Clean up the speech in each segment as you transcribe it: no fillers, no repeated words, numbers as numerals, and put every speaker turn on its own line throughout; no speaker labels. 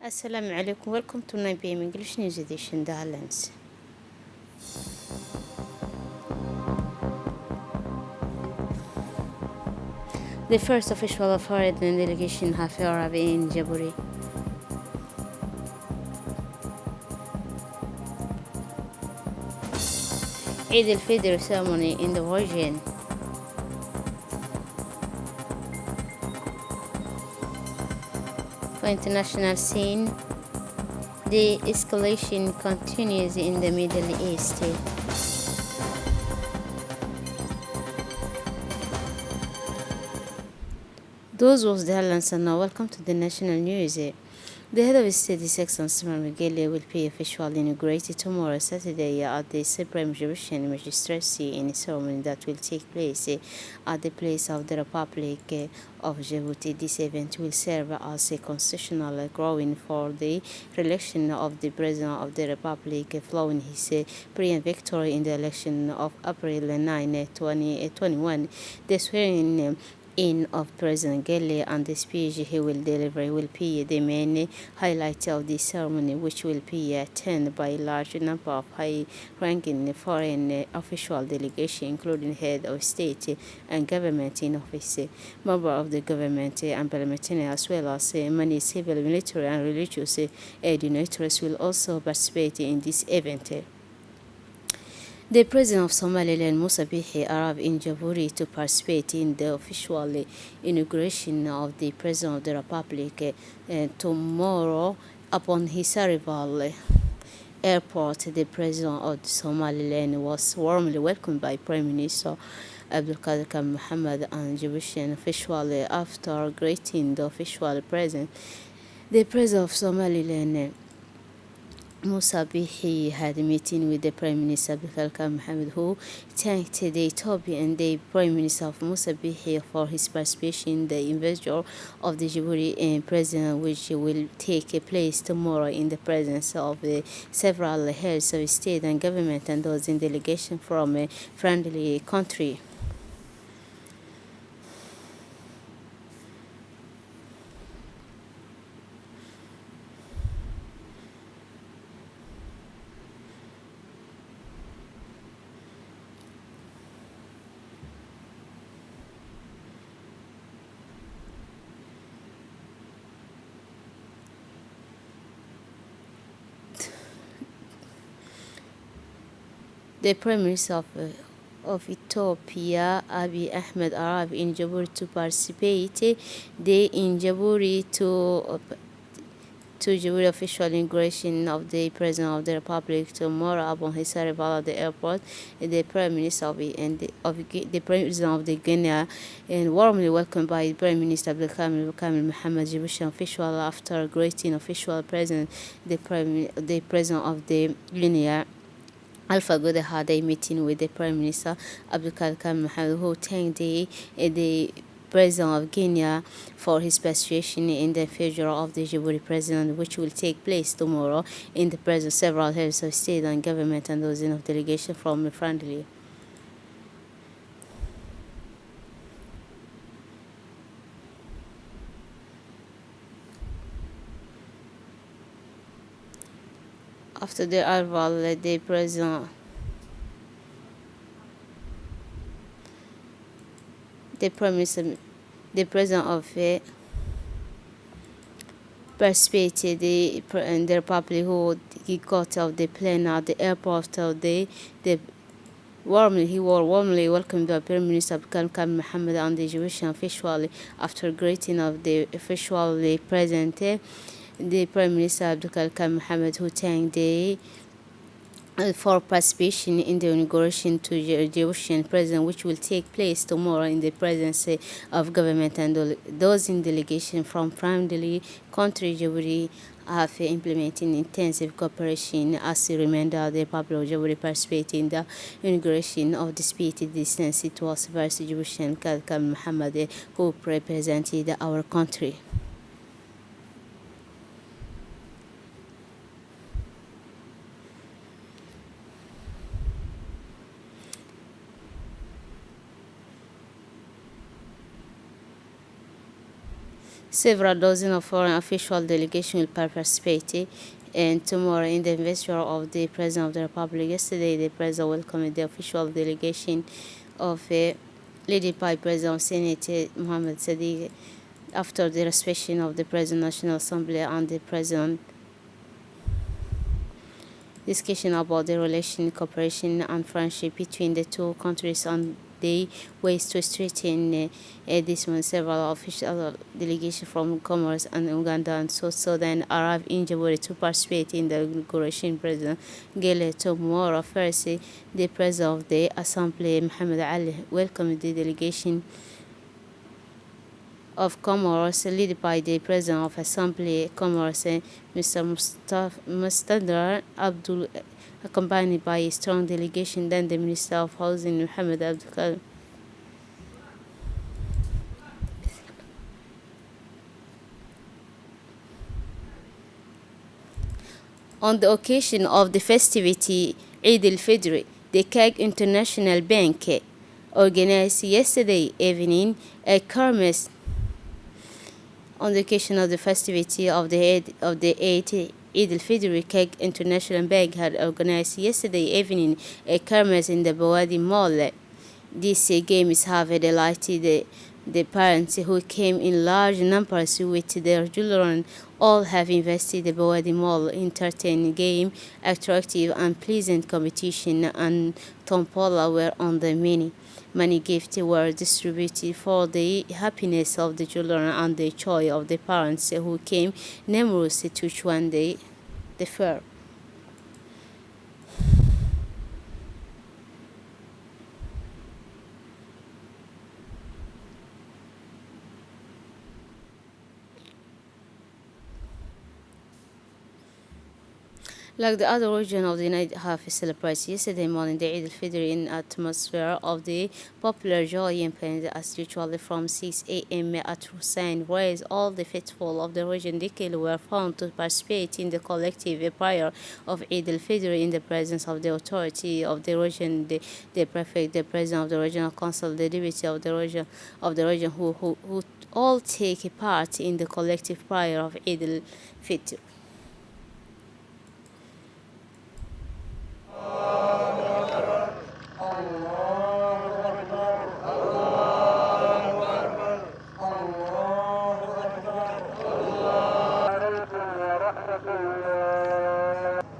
Assalamu alaikum. Welcome to 9 p.m. English News Edition, The Highlands. The first official foreign delegation have arrived in Djibouti. Eid al-Fitr ceremony in the region. For international scene, the escalation continues in the Middle East. Those was the headlines, and now welcome to the national news. The head of state, His Excellency Miguel, will be officially inaugurated tomorrow, Saturday, at the Supreme Egyptian Magistracy in a ceremony that will take place at the place of the Republic of Djibouti. This event will serve as a constitutional ground for the re-election of the President of the Republic following his brilliant victory in the election of April 9, 2021. The swearing-in of President Gele and the speech he will deliver will be the main highlight of the ceremony, which will be attended by a large number of high-ranking foreign official delegations, including head of state and government in office, members of the government and parliamentarians, as well as many civil, military, and religious dignitaries will also participate in this event. The President of Somaliland, Musa Bihi, arrived in Djibouti to participate in the official inauguration of the President of the Republic tomorrow. Upon his arrival airport, the President of Somaliland was warmly welcomed by Prime Minister Abdulkader Khan Mohammed and Djiboutian officials. After greeting the official President, the President of Somaliland, Musa Bihi, had a meeting with the Prime Minister Abdulkader Khan Mohammed, who thanked the Ethiopian and the Prime Minister of Musa Bihi for his participation in the investiture of the Djibouti President, which will take place tomorrow in the presence of several heads of state and government and those in delegation from a friendly country. The Prime Minister of Ethiopia, Abiy Ahmed, arrived in Djibouti to participate in Djibouti to Djibouti official inauguration of the President of the Republic tomorrow. Upon his arrival at the airport, the Prime Minister the President of the Guinea and warmly welcomed by Prime Minister Abdulkader Mohammed, Djiboutian official. After greeting official President, the President of the Guinea, Alpha Godeh, had a meeting with the Prime Minister Abdulkader Khan Mohammed, who thanked the President of Guinea for his participation in the future of the Djibouti President, which will take place tomorrow in the presence of several heads of state and government and those in of delegation from the friendly. After the arrival, the President of participated in the Republic, who he got out the plane at the airport of he was warmly welcomed by Prime Minister Abdulkader Khan Mohammed and the Egyptian official. After greeting of the official President, the Prime Minister Abdulkader Khan Mohammed, who thanked for participation in the inauguration to the Egyptian President, which will take place tomorrow in the presence of government and those in delegation from friendly country. Djibouti have implemented intensive cooperation as a reminder the Republic of Djibouti participated in the inauguration of the spirited distance. It was Vice Egyptian Khan Mohammed who represented our country. Several dozen of foreign official delegation will participate and tomorrow in the investiture of the President of the Republic. Yesterday, the President welcomed the official delegation of led by President of Senate Mohammed Sadiq after the reception of the President National Assembly and the President discussion about the relation, cooperation, and friendship between the two countries and the ways to strengthen this one. Several official delegations from Comoros and Uganda and South Sudan arrived in Djibouti to participate in the inauguration. President Gele tomorrow. First, the President of the Assembly, Mohammed Ali, welcomed the delegation of Comoros, led by the President of Assembly Comoros, Mr. Mustadar Abdul, accompanied by a strong delegation, then the Minister of Housing, Mohammed Abdul. On the occasion of the festivity Eid al-Fitr, the Cape International Bank organized yesterday evening a kermesse. On the occasion of the festivity of the Eid al-Fitr, Cape International Bank had organized yesterday evening a kermesse in the Bawadi Mall. These games have delighted the parents who came in large numbers with their children. All have invested the Bawadi Mall in entertaining game, attractive and pleasant competition, and tombola were on the many. Many gifts were distributed for the happiness of the children and the joy of the parents who came numerous to join the fair. Like the other region of the night half celebrates yesterday morning the Eid al-Fitr in atmosphere of the popular joy and pain as usually from 6 a.m. at Hussein, whereas all the faithful of the region decade were found to participate in the collective prayer of Eid al-Fitr in the presence of the authority of the region, the prefect, the president of the regional council, the deputy of the region who all take part in the collective prayer of Eid al-Fitr.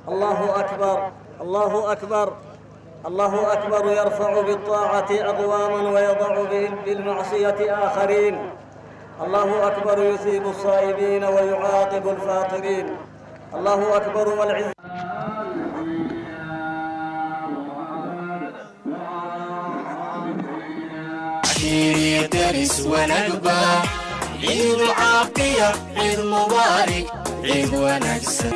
الله أكبر الله أكبر الله أكبر يرفع بالطاعة أقواما ويضع بالمعصية آخرين. الله أكبر يثيب الصائمين ويعاقب الفاطرين. الله أكبر والعزة.
عشيري درس ونقبة عيد العافية عيد مبارك عيد ونكسة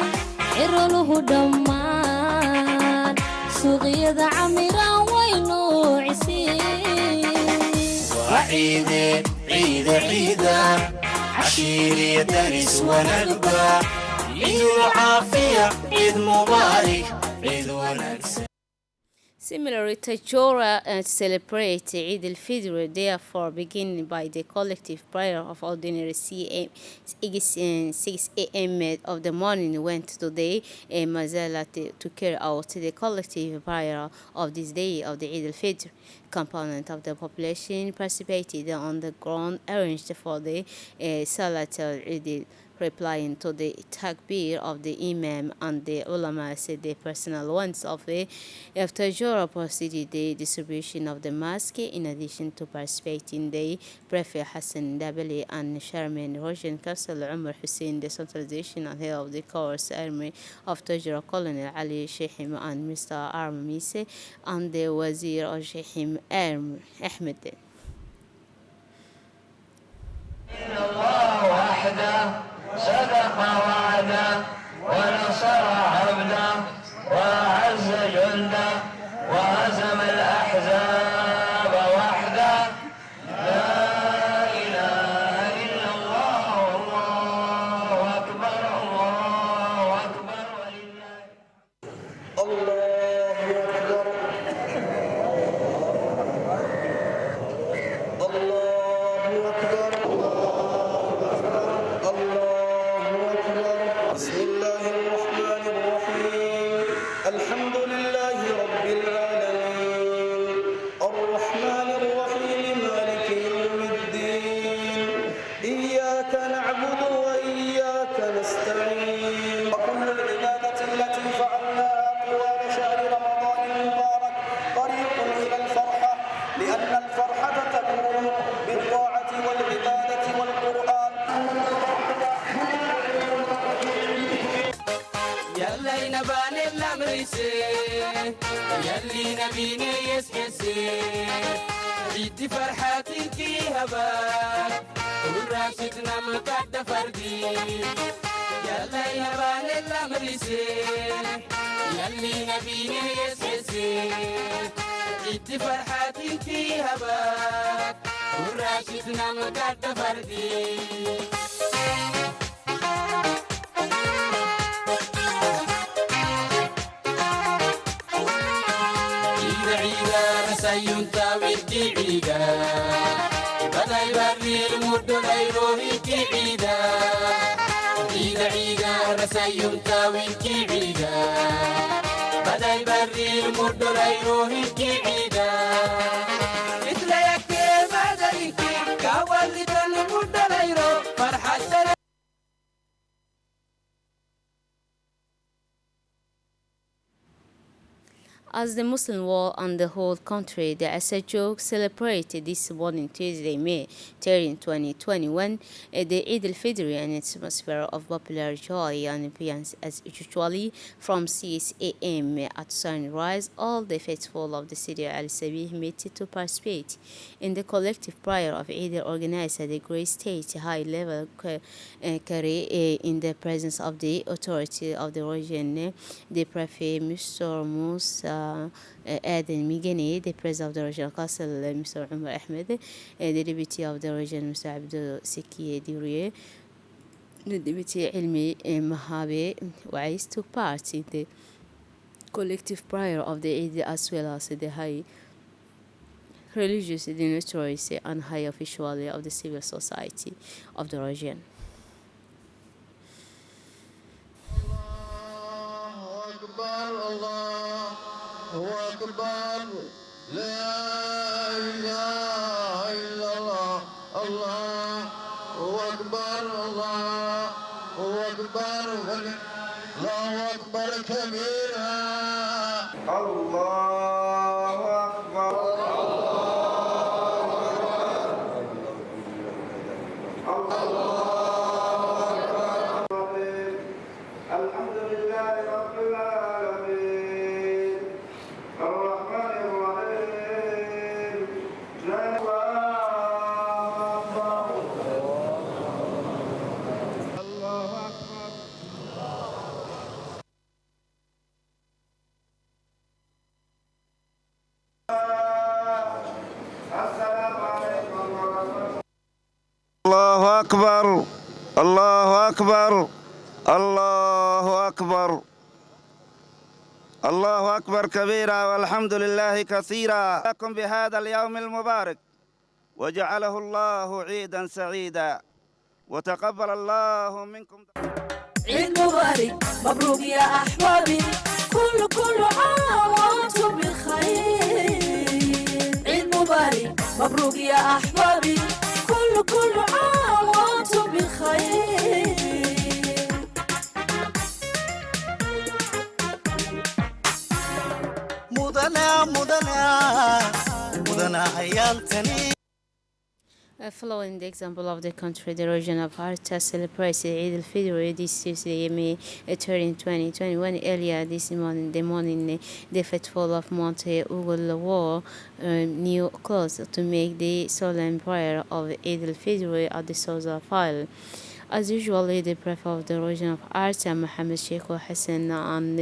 عرله دمان سوقيد عميرا وينو عسين
وعيد عيد عيدا عشيري درس ونقبة عيد العافية عيد مبارك عيد ونكسة.
Similarly, Tajora celebrates Eid al-Fitr, therefore beginning by the collective prayer of ordinary 6 a.m. of the morning went to the Mazala to carry out the collective prayer of this day of the Eid al-Fitr. Component of the population participated on the ground arranged for the Salat al-Eid, replying to the takbir of the imam, and the ulama said the personal ones of the Tajora proceeded the distribution of the mosque. In addition to participating, the Prefect Hassan Dabali and Chairman Region Council Umar Hussein, the centralization and head of the Corps Army of Tajora Colonel Ali Shehim and Mr. Arm Mise, and the Wazir of Shehim Ahmed.
صدق وعده ونصر عبده وأعز جنده وهزم الأحزاب وحده. لا إله إلا الله والله أكبر الله أكبر ولله.
الله أكبر الله أكبر.
نبان الأمريسي يلي نبيني يسكسي عيد فرحاتي كي هبا وراشدنا مكاد فردي يلا يبان الأمريسي يلي نبيني يسكسي عيد فرحاتي كي هبا وراشدنا مكاد فردي سيونتا ويرجي عيدا بدا يبري المد غيره عيدا عيدا عيدا سيونتا ويرجي عيدا بدا يبري المد غيره عيدا إتلاك بدا يكي كاولت المد غيره فرحة
As the Muslim world and the whole country, the SHO celebrated this morning, Tuesday, May 13, 2021, the Eid al-Fitr and its atmosphere of popular joy and ambience as usually from 6 a.m. at sunrise. All the faithful of the city al-Sabih met to participate in the collective prayer of Eid organized at the great state high-level carry in the presence of the authority of the region, the Prefect Mr. Musa Aden Migeni, the President of the Regional Council, Mr. Umar Ahmed, the Deputy of the Region, Mr. Abdul Siki Duriye, the Deputy Ilmi Mahabe Wais took part in the collective prayer of the Eid as well as the high religious dignitaries and high officials of the civil society of the region.
الله أكبر لا إله إلا الله الله أكبر الله أكبر الله أكبر كبيرا الله أكبر الحمد لله رب العالمين الرحمن الرحيم الله أكبر السلام عليكم ورحمة الله أكبر الله أكبر الله أكبر الله أكبر كبيرا والحمد لله كثيرا لكم بهذا اليوم المبارك وجعله الله عيدا سعيدا وتقبل الله منكم
عيد مبارك مبروك يا أحبابي كل عام وأنتم بخير عيد مبارك مبروك يا أحبابي كل عام وأنتم بخير مدنا عيالتني.
Following the example of the country, the region of Arta celebrated Eid al-Fitr this Tuesday, May 13, 2021. Earlier this morning, the faithful of Monte Ugul wore new clothes to make the solemn prayer of Eid al-Fitr at the Sosa file. As usual, the prefect of the region of Arta, Mohammed Sheikh Hassan, and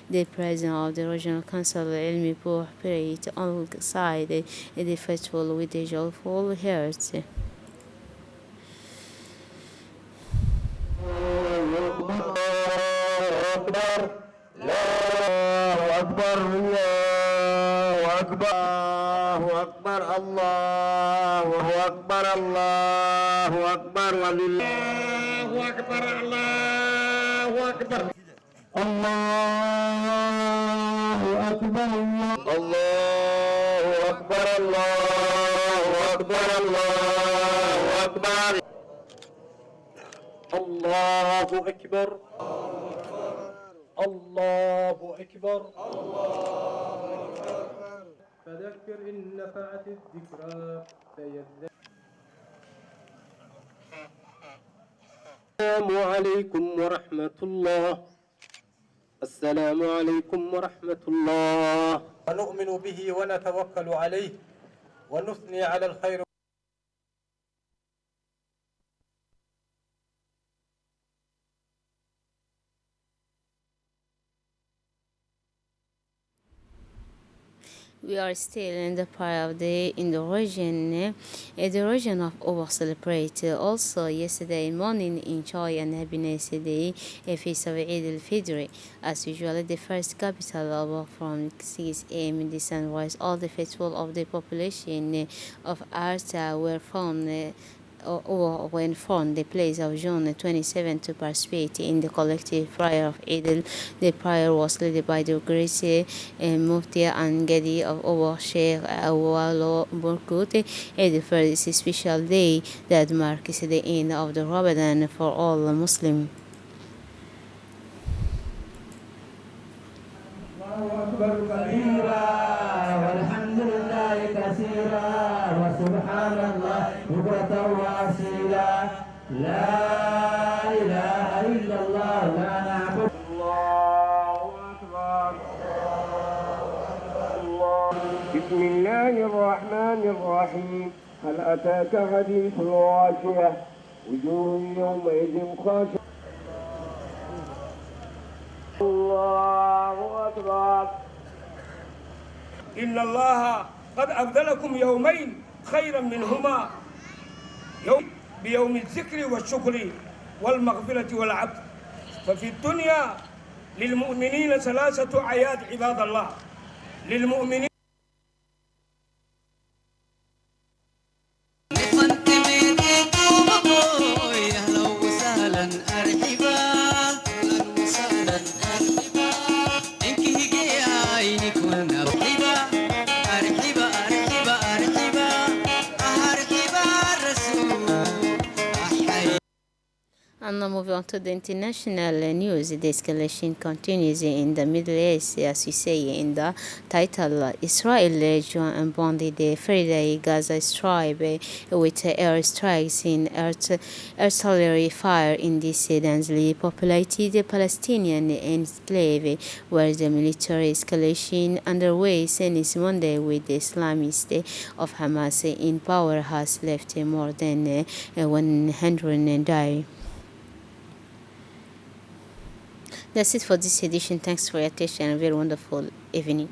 the president of the regional council, Ilmi Pouh, prayed alongside the faithful with a joyful heart.
الله أكبر الله أكبر الله أكبر الله أكبر ولله أكبر الله أكبر الله أكبر الله أكبر الله أكبر الله أكبر الله أكبر الله أكبر فذكر إن نفعت الذكرى سيذكر. السلام عليكم ورحمة الله.
السلام عليكم ورحمة الله.
ونؤمن به ونتوكل عليه ونثني على الخير.
We are still in the part of in the region of Owa celebrate also yesterday morning in joy and happiness the feast of Eid al-Fitr. As usual, the first capital of from 6 a.m. in the sunrise, all the faithful of the population of Arta were found or when from the place of June 27 to participate in the collective prayer of Eid. The prayer was led by the great Mufti and Gadi of Owa Sheikh Awalo Burkut. The first special day that marks the end of the Ramadan for all Muslims.
لا إله إلا الله لا نعبد. الله أكبر. بسم الله الرحمن الرحيم. هل أتاك حديث الغاشية وجوه يومئذ خاشعة. الله أكبر.
إن الله قد أبدلكم يومين خيرا منهما يوم بيوم الذكر والشكر والمغفرة والعبد. ففي الدنيا للمؤمنين ثلاثة أعياد عباد الله. للمؤمنين
And now moving on to the international news. The escalation continues in the Middle East, as we say in the title. Israel joined bombarded the Friday Gaza Strip with air strikes in artillery fire in this densely populated Palestinian enclave, where the military escalation underway since Monday with the Islamists of Hamas in power has left more than 100 died. That's it for this edition. Thanks for your attention and a very wonderful evening.